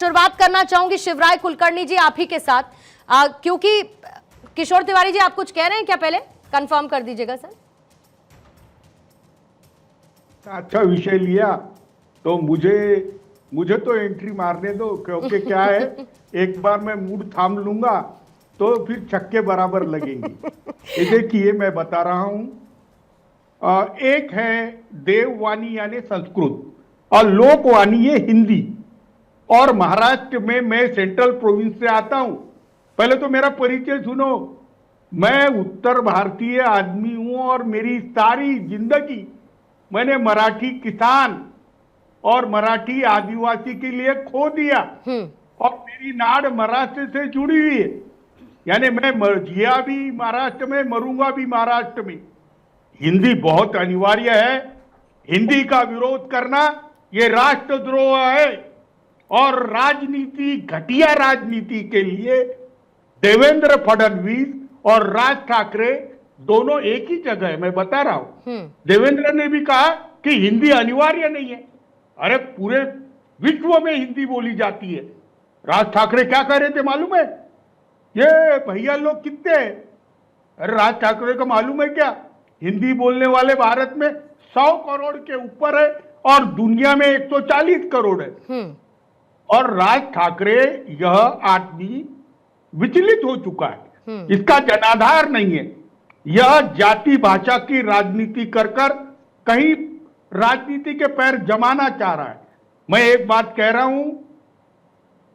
शुरुआत करना चाहूंगी शिवराय कुलकर्णी जी आप ही के साथ, क्योंकि किशोर तिवारी जी आप कुछ कह रहे हैं क्या, पहले कंफर्म कर दीजिएगा सर। अच्छा विषय लिया तो मुझे तो एंट्री मारने दो, क्योंकि क्या है एक बार मैं मूड थाम लूंगा तो फिर छक्के बराबर लगेंगे। ये देखिए मैं बता रहा हूं, एक है देववाणी यानी संस्कृत और लोकवाणी है हिंदी। और महाराष्ट्र में मैं सेंट्रल प्रोविंस से आता हूं। पहले तो मेरा परिचय सुनो, मैं उत्तर भारतीय आदमी हूं और मेरी सारी जिंदगी मैंने मराठी किसान और मराठी आदिवासी के लिए खो दिया और मेरी नाड़ महाराष्ट्र से जुड़ी हुई है। यानी मैं जिया भी महाराष्ट्र में, मरूंगा भी महाराष्ट्र में। हिंदी बहुत अनिवार्य है। हिंदी का विरोध करना ये राष्ट्रद्रोह है और राजनीति, घटिया राजनीति के लिए देवेंद्र फडणवीस और राज ठाकरे दोनों एक ही जगह है। मैं बता रहा हूं, देवेंद्र ने भी कहा कि हिंदी अनिवार्य नहीं है। अरे पूरे विश्व में हिंदी बोली जाती है। राज ठाकरे क्या कह रहे थे मालूम है? ये भैया लोग कितने हैं? अरे राज ठाकरे को मालूम है क्या, हिंदी बोलने वाले भारत में 100 करोड़ के ऊपर है और दुनिया में 140 करोड़ है। और राज ठाकरे यह आदमी विचलित हो चुका है, इसका जनाधार नहीं है। यह जाति भाषा की राजनीति कर कहीं राजनीति के पैर जमाना चाह रहा है। मैं एक बात कह रहा हूं,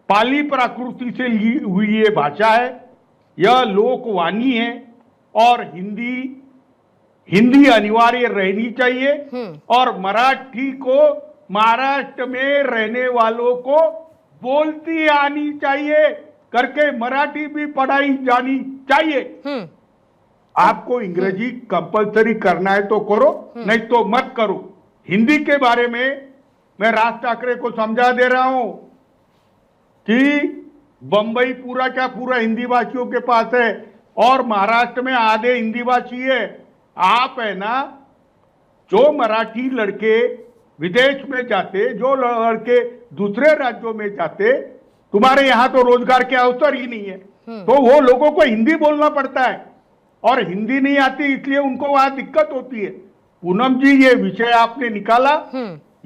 पाली प्राकृति से ली हुई ये भाषा है, यह लोकवाणी है और हिंदी अनिवार्य रहनी चाहिए। और मराठी को महाराष्ट्र में रहने वालों को बोलती आनी चाहिए करके मराठी भी पढ़ाई जानी चाहिए। आपको अंग्रेजी कंपलसरी करना है तो करो, नहीं तो मत करो। हिंदी के बारे में मैं राज ठाकरे को समझा दे रहा हूं कि बंबई पूरा क्या पूरा हिंदी भाषियों के पास है और महाराष्ट्र में आधे हिंदी भाषी है। आप है ना, जो मराठी लड़के विदेश में जाते, जो लड़के दूसरे राज्यों में जाते, तुम्हारे यहां तो रोजगार के अवसर ही नहीं है, तो वो लोगों को हिंदी बोलना पड़ता है और हिंदी नहीं आती इसलिए उनको वहां दिक्कत होती है। पूनम जी ये विषय आपने निकाला,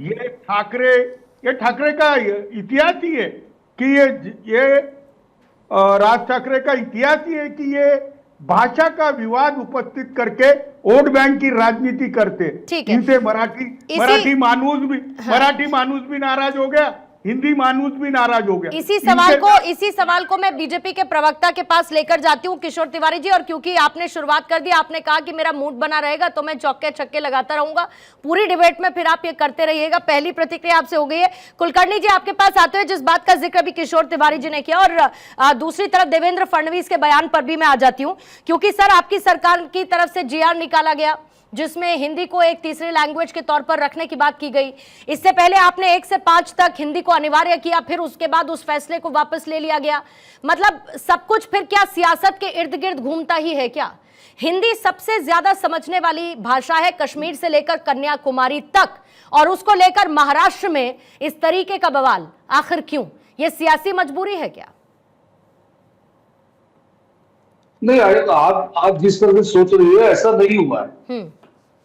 ये ठाकरे का इतिहास ही है कि ये राज ठाकरे का इतिहास ही है कि ये भाषा का विवाद उपस्थित करके वोट बैंक की राजनीति करते। इनसे मराठी मानूस भी नाराज हो गया, हिंदी मानूस भी नाराज हो गया। इसी सवाल को मैं बीजेपी के प्रवक्ता के पास लेकर जाती हूं किशोर तिवारी जी। और क्योंकि आपने शुरुआत कर दी, आपने कहा कि मेरा मूड बना रहेगा तो मैं चौके छक्के लगाता रहूंगा पूरी डिबेट में, फिर आप ये करते रहिएगा। पहली प्रतिक्रिया आपसे हो गई है। कुलकर्णी जी आपके पास आते हुए जिस बात का जिक्र भी किशोर तिवारी जी ने किया, और दूसरी तरफ देवेंद्र फडणवीस के बयान पर भी मैं आ जाती हूँ, क्योंकि सर आपकी सरकार की तरफ से जीआर निकाला गया जिसमें हिंदी को एक तीसरी लैंग्वेज के तौर पर रखने की बात की गई। इससे पहले आपने 1 से 5 तक हिंदी को अनिवार्य किया, फिर उसके बाद उस फैसले को वापस ले लिया गया। मतलब सब कुछ फिर क्या सियासत के इर्द गिर्द घूमता ही है क्या? हिंदी सबसे ज्यादा समझने वाली भाषा है कश्मीर से लेकर कन्याकुमारी तक, और उसको लेकर महाराष्ट्र में इस तरीके का बवाल आखिर क्यों? यह सियासी मजबूरी है क्या? नहीं, आप जिस तरह से सोच रही है ऐसा नहीं हुआ है।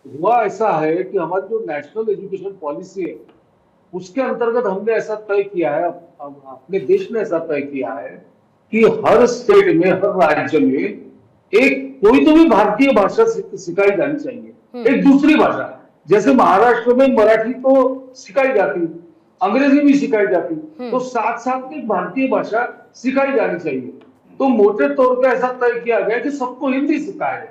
हुआ ऐसा है कि हमारी जो नेशनल एजुकेशन पॉलिसी है उसके अंतर्गत हमने ऐसा तय किया है, अपने देश ने ऐसा तय किया है कि हर स्टेट में, हर राज्य में एक कोई तो भी भारतीय भाषा सिखाई जानी चाहिए, एक दूसरी भाषा। जैसे महाराष्ट्र में मराठी तो सिखाई जाती, अंग्रेजी भी सिखाई जाती, तो साथ साथ में भारतीय भाषा सिखाई जानी चाहिए। तो मोटे तौर पर ऐसा तय किया गया कि सबको हिंदी सिखाए,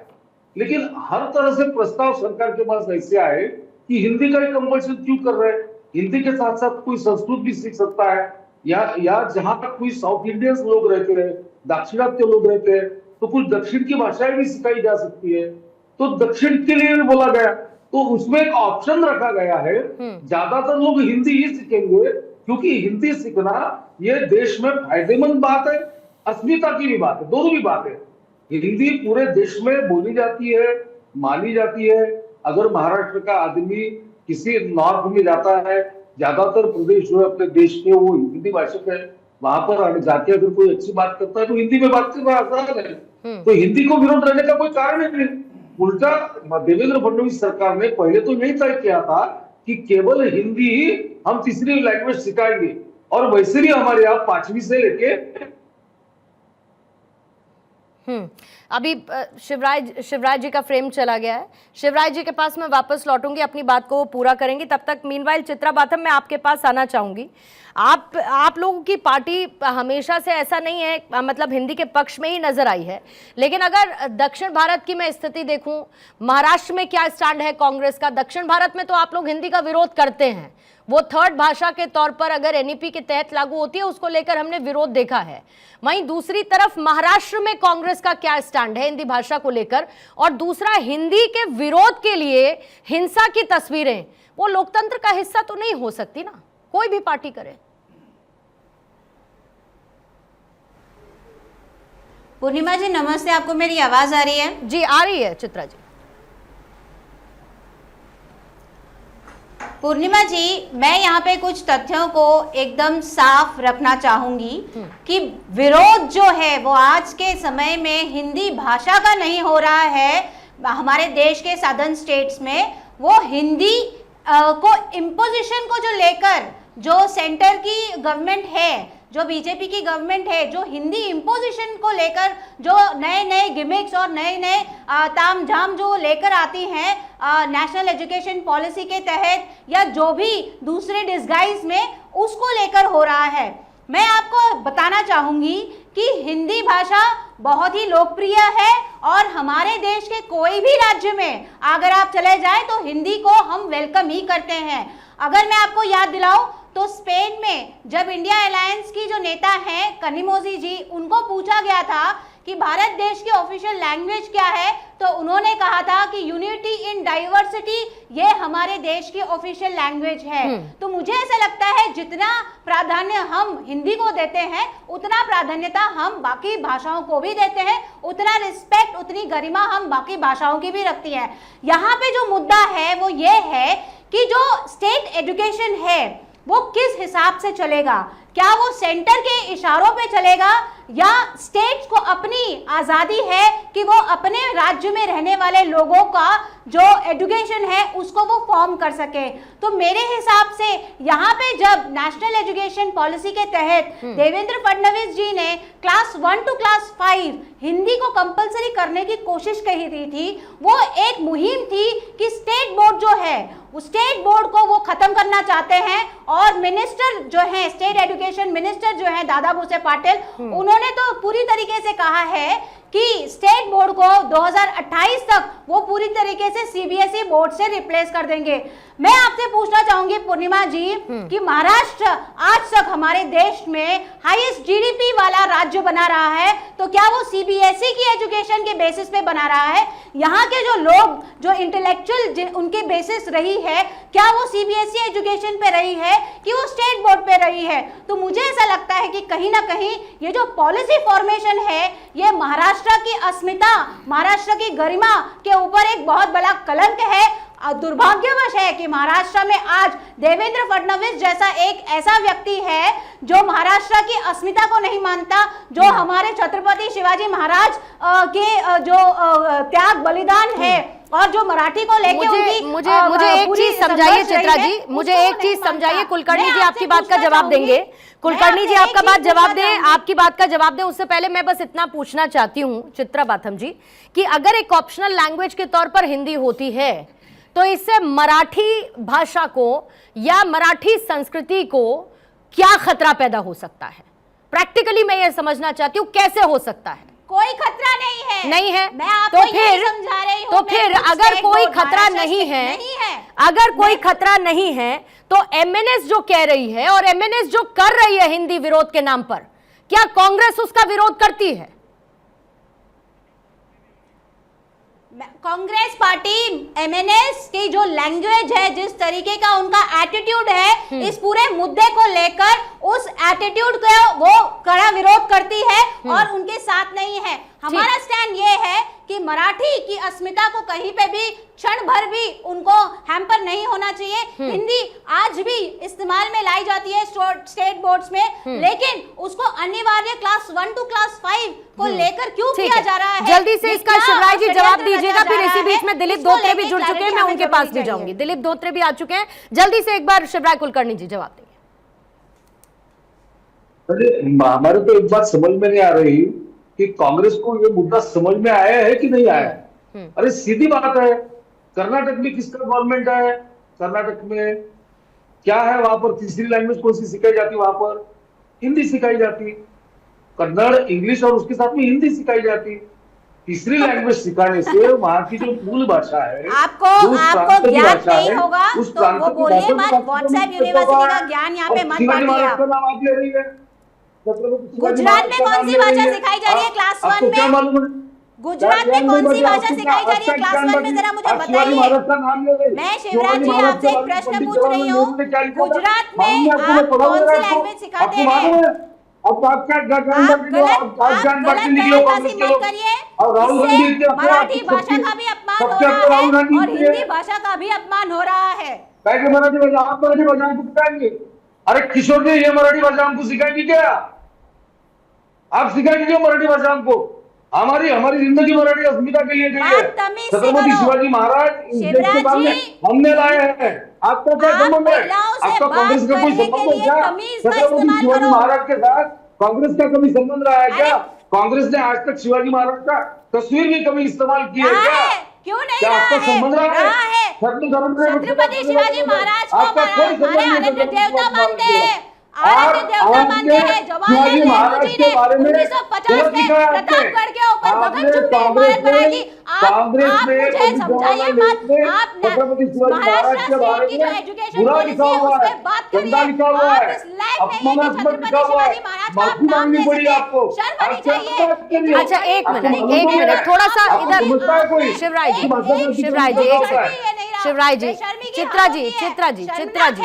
लेकिन हर तरह से प्रस्ताव सरकार के पास ऐसे आए कि हिंदी का ही कंपल्सन क्यों कर रहे हैं? हिंदी के साथ साथ कोई संस्कृत भी सीख सकता है, या जहां तक कोई साउथ इंडियंस लोग रहते हैं, दाक्षिणात्य लोग रहते हैं, तो कुछ दक्षिण की भाषाएं भी सिखाई जा सकती है। तो दक्षिण के लिए भी बोला गया, तो उसमें एक ऑप्शन रखा गया है। ज्यादातर लोग हिंदी ही सीखेंगे क्योंकि हिंदी सीखना ये देश में फायदेमंद बात है, अस्मिता की भी बात है, दोनों भी बात है। हिंदी पूरे देश में बोली जाती है, मानी जाती है। अगर महाराष्ट्र का आदमी किसी नॉर्थ में जाता है ज्यादातर प्रदेश जो है अपने देश के वो हिंदी भाषा है, वहां पर जाके अगर कोई अच्छी बात करता है तो हिंदी में बात करना आसान है, तो हिंदी को विरोध रहने का कोई कारण ही नहीं। उल्टा देवेंद्र फडणवीस सरकार ने पहले तो यही तय किया था कि केवल हिंदी ही हम तीसरी लैंग्वेज सिखाएंगे, और वैसे भी हमारे यहाँ 5वीं से लेके अभी शिवराज जी का फ्रेम चला गया है। शिवराज जी के पास मैं वापस लौटूंगी, अपनी बात को पूरा करेंगी। तब तक मीनवाइल चित्रा बाथम मैं आपके पास आना चाहूंगी। आप लोगों की पार्टी हमेशा से ऐसा नहीं है, मतलब हिंदी के पक्ष में ही नजर आई है, लेकिन अगर दक्षिण भारत की मैं स्थिति देखूं, महाराष्ट्र में क्या स्टैंड है कांग्रेस का? दक्षिण भारत में तो आप लोग हिंदी का विरोध करते हैं, वो थर्ड भाषा के तौर पर अगर एनईपी के तहत लागू होती है उसको लेकर हमने विरोध देखा है। वहीं दूसरी तरफ महाराष्ट्र में कांग्रेस का क्या स्टैंड है हिंदी भाषा को लेकर? और दूसरा, हिंदी के विरोध के लिए हिंसा की तस्वीरें वो लोकतंत्र का हिस्सा तो नहीं हो सकती ना, कोई भी पार्टी करे। पूर्णिमा जी नमस्ते, आपको मेरी आवाज आ रही है? जी आ रही है चित्रा जी। पूर्णिमा जी, मैं यहाँ पे कुछ तथ्यों को एकदम साफ रखना चाहूंगी कि विरोध जो है वो आज के समय में हिंदी भाषा का नहीं हो रहा है हमारे देश के साधन स्टेट्स में, वो हिंदी को इम्पोजिशन को जो लेकर जो सेंटर की गवर्नमेंट है, जो बीजेपी की गवर्नमेंट है, जो हिंदी इम्पोजिशन को लेकर जो नए नए गिमिक्स और नए नए ताम झाम जो लेकर आती हैं नेशनल एजुकेशन पॉलिसी के तहत या जो भी दूसरे डिस्गाइज में, उसको लेकर हो रहा है। मैं आपको बताना चाहूंगी कि हिंदी भाषा बहुत ही लोकप्रिय है और हमारे देश के कोई भी राज्य में अगर आप चले जाएं तो हिंदी को हम वेलकम ही करते हैं। अगर मैं आपको याद दिलाऊं तो स्पेन में जब इंडिया अलायंस की जो नेता हैं कनिमोजी जी, उनको पूछा गया था कि भारत देश की ऑफिशियल लैंग्वेज क्या है, तो उन्होंने कहा था कि यूनिटी इन डाइवर्सिटी ये हमारे देश की ऑफिशियल लैंग्वेज है। तो मुझे ऐसा लगता है जितना प्राधान्य हम हिंदी को देते हैं उतना प्राधान्यता हम बाकी भाषाओं को भी देते हैं, उतना रिस्पेक्ट, उतनी गरिमा हम बाकी भाषाओं की भी रखती है। यहाँ पे जो मुद्दा है वो ये है कि जो स्टेट एजुकेशन है वो किस हिसाब से चलेगा, क्या वो सेंटर के इशारों पे चलेगा या स्टेट्स को अपनी आज़ादी है कि वो अपने राज्य में रहने वाले लोगों का जो एजुकेशन है उसको वो फॉर्म कर सके। तो मेरे हिसाब से यहाँ पे जब नेशनल एजुकेशन पॉलिसी के तहत देवेंद्र फडणवीस जी ने क्लास 1 to क्लास 5 हिंदी को कंपलसरी करने की कोशिश कही थी, वो एक मुहिम थी कि स्टेट बोर्ड जो है उस स्टेट बोर्ड को वो खत्म करना चाहते हैं। और मिनिस्टर जो है, स्टेट एजुकेशन मिनिस्टर जो है दादा भूसे पाटिल, उन्होंने तो पूरी तरीके से कहा है कि स्टेट बोर्ड को 2028 तक वो पूरी तरीके से सीबीएसई बोर्ड से रिप्लेस कर देंगे। मैं आपसे पूछना चाहूंगी पूर्णिमा जी कि महाराष्ट्र आज तक हमारे देश में हाईएस्ट जीडीपी वाला राज्य बना रहा है, तो क्या वो सीबीएसई की एजुकेशन के बेसिस पे बना रहा है? यहाँ के जो लोग, जो इंटेलेक्चुअल उनकी बेसिस रही है, क्या वो सीबीएसई एजुकेशन पे रही है कि वो स्टेट बोर्ड पे रही है? तो मुझे ऐसा लगता है कि कहीं ना कहीं ये जो पॉलिसी फॉर्मेशन है ये महाराष्ट्र की अस्मिता, महाराष्ट्र की गरिमा के ऊपर एक बहुत बड़ा कलंक है। दुर्भाग्यवश है कि महाराष्ट्र में आज देवेंद्र फडणवीस जैसा एक ऐसा व्यक्ति है जो महाराष्ट्र की अस्मिता को नहीं मानता, जो हमारे छत्रपति शिवाजी महाराज के जो त्याग बलिदान है और जो मराठी को लेके मुझे एक चीज समझाइए चित्रा जी, मुझे एक चीज समझाइए। कुलकर्णी जी आपकी बात का जवाब देंगे, कुलकर्णी जी आपका बात जवाब दें, आपकी बात का जवाब दें। उससे पहले मैं बस इतना पूछना चाहती हूँ चित्रा बाथम जी कि अगर एक ऑप्शनल लैंग्वेज के तौर पर हिंदी होती है तो इससे मराठी भाषा को या मराठी संस्कृति को क्या खतरा पैदा हो सकता है? प्रैक्टिकली मैं ये समझना चाहती हूँ कैसे हो सकता है। कोई खतरा नहीं है। नहीं है मैं आपको यही समझा रही हूँ। तो फिर अगर कोई खतरा नहीं है, अगर कोई खतरा नहीं है तो एमएनएस जो कह रही है और एमएनएस जो कर रही है हिंदी विरोध के नाम पर, क्या कांग्रेस उसका विरोध करती है? कांग्रेस पार्टी एमएनएस की जो लैंग्वेज है, जिस तरीके का उनका एटीट्यूड है इस पूरे मुद्दे को लेकर, उस एटीट्यूड को वो कड़ा विरोध करती है और उनके साथ नहीं है। हमारा स्टैंड ये है कि कि मराठी की अस्मिता को कहीं पे भी क्षण भर भी उनको हैम्पर नहीं होना चाहिए। हिंदी आज भी इस्तेमाल में लाई जाती है स्टेट बोर्ड्स में, लेकिन उसको अनिवार्य क्लास 1 to क्लास 5 को लेकर क्यों किया जा रहा है? जल्दी से ये इसका क्या शिवराज जी जवाब षड्यंत्र दीजिएगा, रचा फिर जा इसी रहा बीच है? में दिलीप इसको धोत्रे भी लेके जुड़ चुके हैं, clarity मैं हमें उनके जरूरी पास भी चाहिए। जाऊंगी। दिलीप धोत्रे भी आ चुके हैं, जल्दी से एक बार शिवराज कुलकर्णी जी जवाब देंगे। हमारे तो एक बात समझ में नहीं आ रही कि कांग्रेस को ये मुद्दा समझ में आया है कि नहीं आया है। अरे सीधी बात है, कर्नाटक में किसका गवर्नमेंट है, कर्नाटक में क्या है, वहां पर तीसरी लैंग्वेज कौन सी सिखाई जाती, वहां पर हिंदी सिखाई जाती, कन्नड़ इंग्लिश और उसके साथ में हिंदी सिखाई जाती। तीसरी लैंग्वेज सिखाने से वहां की जो मूल भाषा है, आपको जो उस प्रांत आपको की ज्ञान भाषा नहीं है, होगा उस तो प्रांत वो की बोलिए भाषा मत। को व्हाट्सएप बात यूनिवर्सिटी का करना। ज्ञान यहाँ और पे मत शिवाजी बांटिए महाराज आप। का नाम आप ले रही है, छत्रपति शिवाजी गुजरात में महाराज का कौन नाम सी ले रही भाषा है। सिखाई जा रही है क्लास आपको 1 क्या में? मालूम है? गुजरात में कौन सी भाषा सिखाई जा रही है क्लास 1 में, जरा मुझे शिवाजी महाराज का नाम ले रही है। मैं शिवराज जी आपसे एक प्रश्न पूछ रही हूँ, गुजरात में आप कौन सी लैंग्वेज सिखाते हैं? अब आप क्या आप गलत बयानबाजी मत करिए, इससे मराठी भाषा का भी अपमान हो रहा है और हिंदी भाषा का भी अपमान हो रहा है। मराठी भाषा आप मराठी भाषा हमको सिखाएंगे? अरे किशोर जी, ये मराठी भाषा हमको सिखाएंगे क्या? आप सिखाएंगे क्या मराठी भाषा हमको? हमारी जिंदगी मराठी अस्मिता के लिए गई है। छत्रपति शिवाजी महाराज इस देश के सामने हमने लाए हैं। आपका क्या संबंध है? आपका कांग्रेस का कोई संबंध है क्या? छत्रपति शिवाजी महाराज के साथ कांग्रेस का कभी संबंध रहा है क्या? कांग्रेस ने आज तक शिवाजी महाराज का तस्वीर भी कभी इस्तेमाल की है क्या? क्यों नहीं क्या आपका रहा है? संबंध रहा है? छत्रपति शिवाजी महाराज को आपका कोई संबंध हमारे नहीं आराध्य छत्रपति देवता शिवाजी मानते महाराज हैं, से। आराध्य देवता मानते हैं। जवाहरलाल शिवाजी नेहरू महाराज जी के ने बारे में 1950 में दिखाया आपने। प्रतापगढ़ के ऊपर आपने गगनचुंबी इमारत बनाई थी। आप मुझे समझाइए मत, आप छत्रपति शिवाजी महाराज महाराष्ट्र के बारे स्टेट की जो में एजुकेशन बुरा पॉलिसी लिखा है हुआ उस है, पे बात गंदा करिए। लिखा हुआ आप है, इस लायक नहीं है कि अपमानास्पद छत्रपति लिखा हुआ है। शिवाजी महाराज का आप माफी नाम मांगनी ले पड़ी सके। आपको। शर्म आनी आप क्या चाहिए। बात कर रही हो? अच्छा एक आपको मिनट, मालूम एक है? मिनट, थोड़ा सा आपको इधर समझता है कोई? शिवराज जी, आपकी भाषा का शिवराज जी, कितना एक होता है? सेकंड। शिवराज जी, चित्रा जी, चित्रा जी, चित्रा जी,